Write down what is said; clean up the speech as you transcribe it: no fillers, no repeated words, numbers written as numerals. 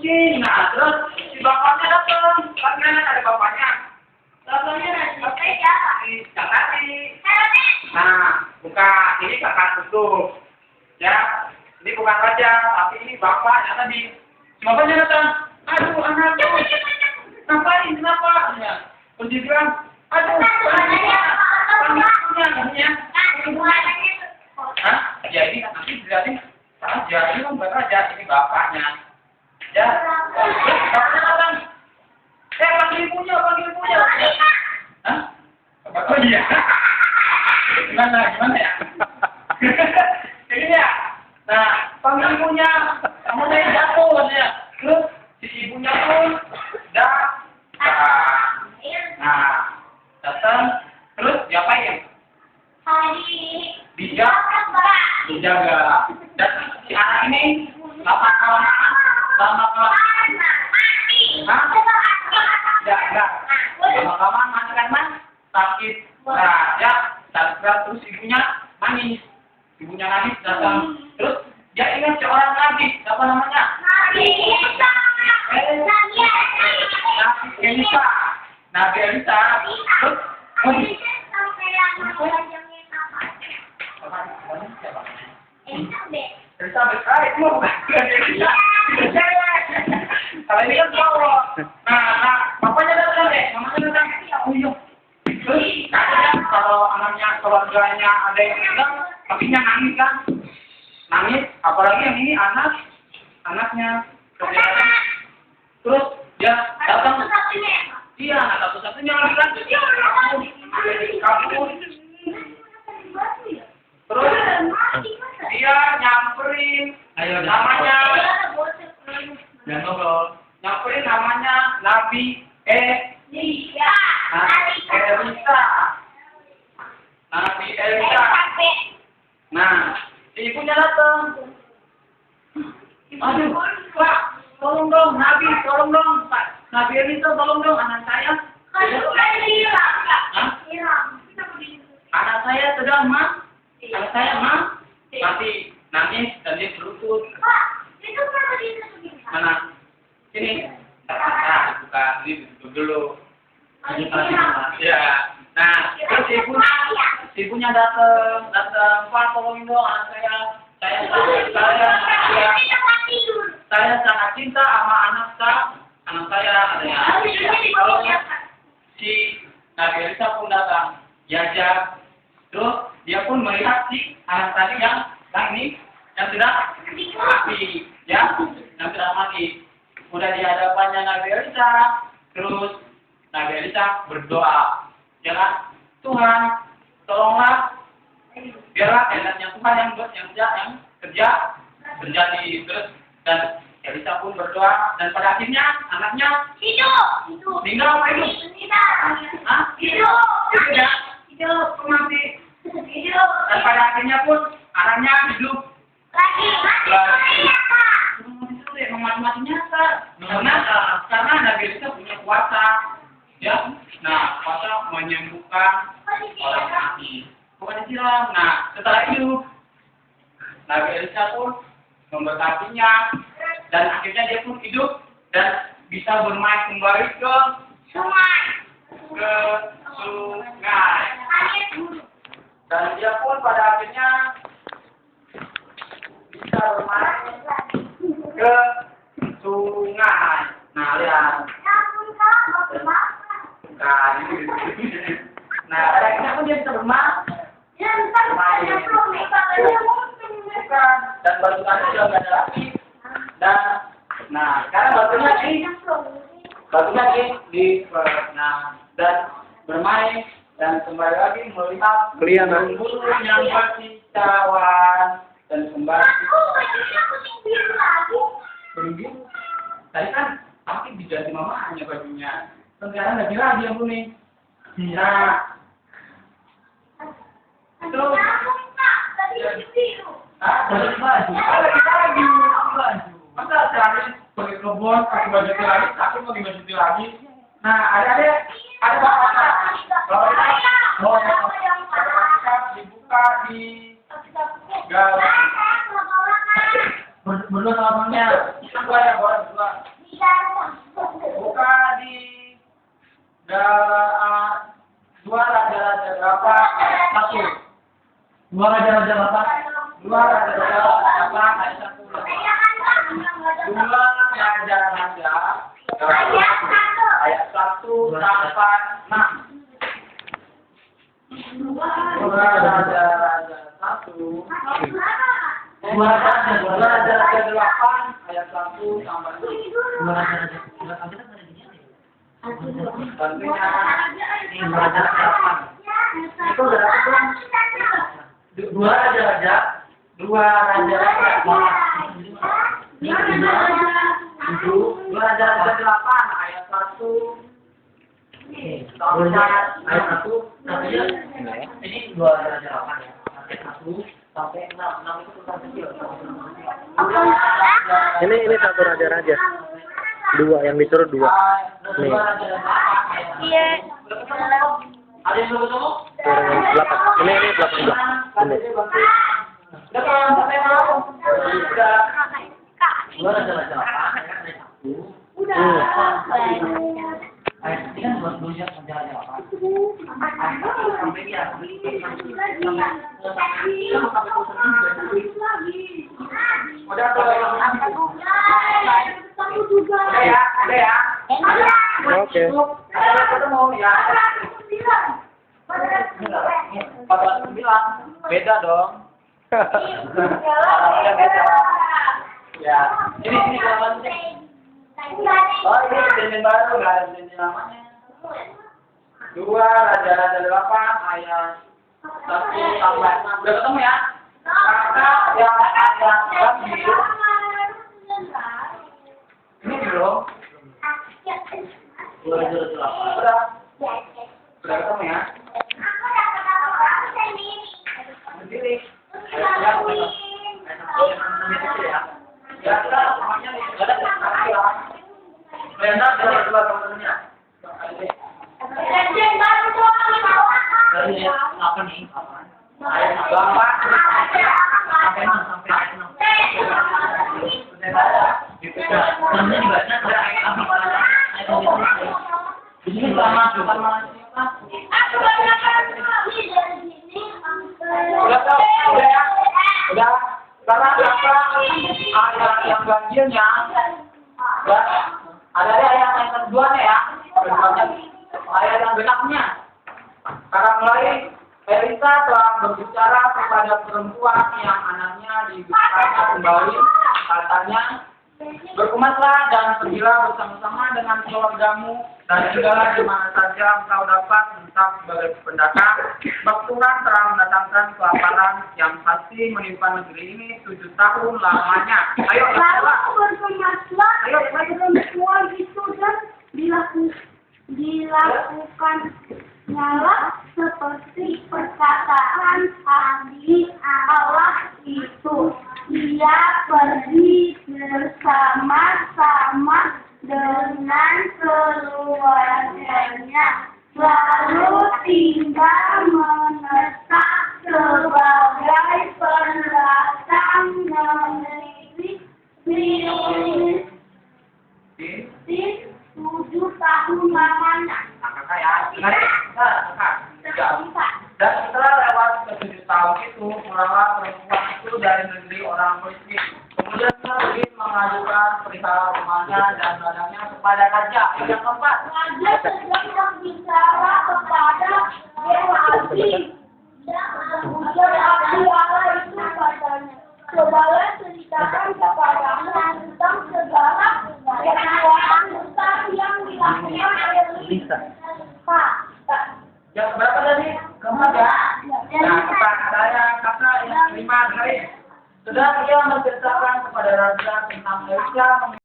kucing. Nah, terus si bapaknya datang. Kan ada bapaknya. Bapaknya yang tadi. Nah, bukan. Ini kakak tutup. Ya, ini bukan raja, tapi ini bapaknya tadi. Si bapaknya datang. Aduh, anakku. Ngapain? Kenapa? Ya. Terus dia bilang, aduh, anaknya. Hah? Ya ini nanti berarti raja, ini kan bukan raja, ini bapaknya. Ya, bapaknya datang. Panggil ibunya. Hah? Oh iya. Gimana ya? Ini ya. Nah, panggil ibunya. Kamu saya jatuh katanya. Terus si ibunya pun datang. Nah, datang. Terus diapain? Dijaga. Dan si anak ini sama kelamaan. Hah? Enggak. Sama kelamaan mati kan mas? Sakit. Nah, ya. Terus ibunya nangis. Datang. Terus dia ingat seorang nabi. Siapa namanya? Nabi Elisa. Terus Elizabeth, itu kalau ini kan cowok. Nah, bapaknya datang deh, mamanya datang. Oh iya. Terus katanya kalau keluarganya ada yang bilang, papinya nangis kan? Nangis, apalagi yang ini anaknya. Terus dia datang. Iya, anak satu-satunya lagi kan. Kabur. Terus dia nyamperin namanya nyamperin namanya Nabi Elisa. Nah, ibunya datang. Aduh, Pak, tolong dong, Nabi, tolong dong, Pak. Nabi Elisa, tolong dong, anak saya. Anak saya sedang mati, nangis dan dia berlutut. Mana? Ini buka ini dulu. Ya. Nah, terus ibunya datang, Pak, tolongin dong anak saya. Saya sangat cinta sama anak saya katanya. Si Nabi Elisa pun datang, diajak. Terus dia pun melihat si anak tadi yang sudah mati, ya, yang sudah mati. Udah di hadapannya Nabi Elisa, terus Nabi Elisa berdoa, ya kan? Tuhan, tolonglah, biarlah kehendaknya Tuhan yang terjadi. Terus dan Elisa pun berdoa dan pada akhirnya anaknya meninggal apa hidup? Hah? Hidup, mati. Dan pada akhirnya pun anaknya hidup lagi. Mati nyata. Karena Nabi Elisa punya kuasa, ya. Nah, kuasa menyembuhkan orang mati. Bukan disiram. Nah, setelah itu Nabi Elisa pun memberkatinya dan akhirnya dia pun hidup dan bisa bermain kembali ke sungai. Dan dia pun pada akhirnya bisa bermain ke sungai. Nah, lihat. Nah, pada akhirnya pun dia bisa bermain. Bukan. Dan batunya sudah nggak ada lagi. Dan, nah, sekarang batunya dan bermain. Dan kembali lagi melihat burung yang berkicauan dan kembali biru. Tadi kan tapi diganti mamanya bajunya. Sekarang lagi yang kuning. Nah, itu baju. Masa cari pakai kebun, pakai baju lagi, tapi mau dibajuti lagi. Nah, ada kalau dibuka di galau berdua sama temennya, kita boleh berdua. Dua raja-raja berapa? Satu. Dua raja-raja berapa? Dua raja-raja berapa? Ayat satu. Dua raja-raja ayat 1 sampai 6. Dua raja-raja 1. Dua raja-raja 8 ayat 1 sampai 6. Dua raja-raja. Tentunya ini raja-raja 8. Itu berarti dua raja-raja 8. Dua raja-raja 8 ayat 1 ayat 1 ini dua raja 8 ya. Ayat 1 sampai 6. 6 itu tentang kecil. Ini satu raja-raja. Dua yang disuruh dua. Nih. Iya. Ada yang belum ketemu? 8. Ini 18. Ini. Udah kalau sampai mau. Udah. Dua raja-raja 8. Udah. Ayat 3 kan buat belajar raja-raja 8. Sampai dia. Udah ada ya. Oke. Ada ketemu ya. 49. Beda dong. Ya. Ini kalau oh ini jenis baru, nggak ada jenis namanya. Dua raja-raja 8 ayat 1 sampai 6. Udah ketemu ya? Maka yang lagi ini belum. Dua raja-raja 8. Udah ketemu ya? Berdiri. Ya, namanya nggak ada ya. Benar dari dua temennya. Dari apa nih? Ayat berapa? Sampai 6 sampai ayat 6. Namanya dibaca pada ayat 6. Di sini sama siapa? Udah tahu? Udah ya? Udah. Sekarang apa ayat yang ganjilnya? Ada ayat yang keduanya ya. Ayat yang genapnya. Sekarang mulai Elisa telah berbicara kepada perempuan yang anaknya dibesarkan kembali. Katanya, berkumatlah dan pergilah bersama-sama dengan keluargamu dan tinggallah di mana saja engkau dapat tetap sebagai pendatang. Sebab Tuhan telah mendatangkan kelaparan yang pasti menimpa negeri ini 7 tahun lamanya. Ayo, lalu berkemaslah perempuan itu dan dilakukan nyala seperti perkataan ahli Allah itu. Ia pergi bersama-sama dengan keluarganya, lalu tinggal menetap sebagai pendatang negeri Filistin 7 tahun lamanya. Kakak ya, kakak. Dan setelah lewat ke 7 tahun itu, pulanglah perempuan itu dari negeri orang Filistin. Kemudian dia pergi mengajukan perihal rumahnya dan ladangnya kepada raja. Yang keempat, Raja sedang berbicara kepada Gehazi. Gehazi Allah itu katanya, cobalah ceritakan kepadamu tentang segala perbuatan besar yang dilakukan oleh Elisa. yang berapa tadi? Keempat ya? Nah, kakak yang kelima dengerin. Sudah ia menceritakan kepada raja tentang Elisa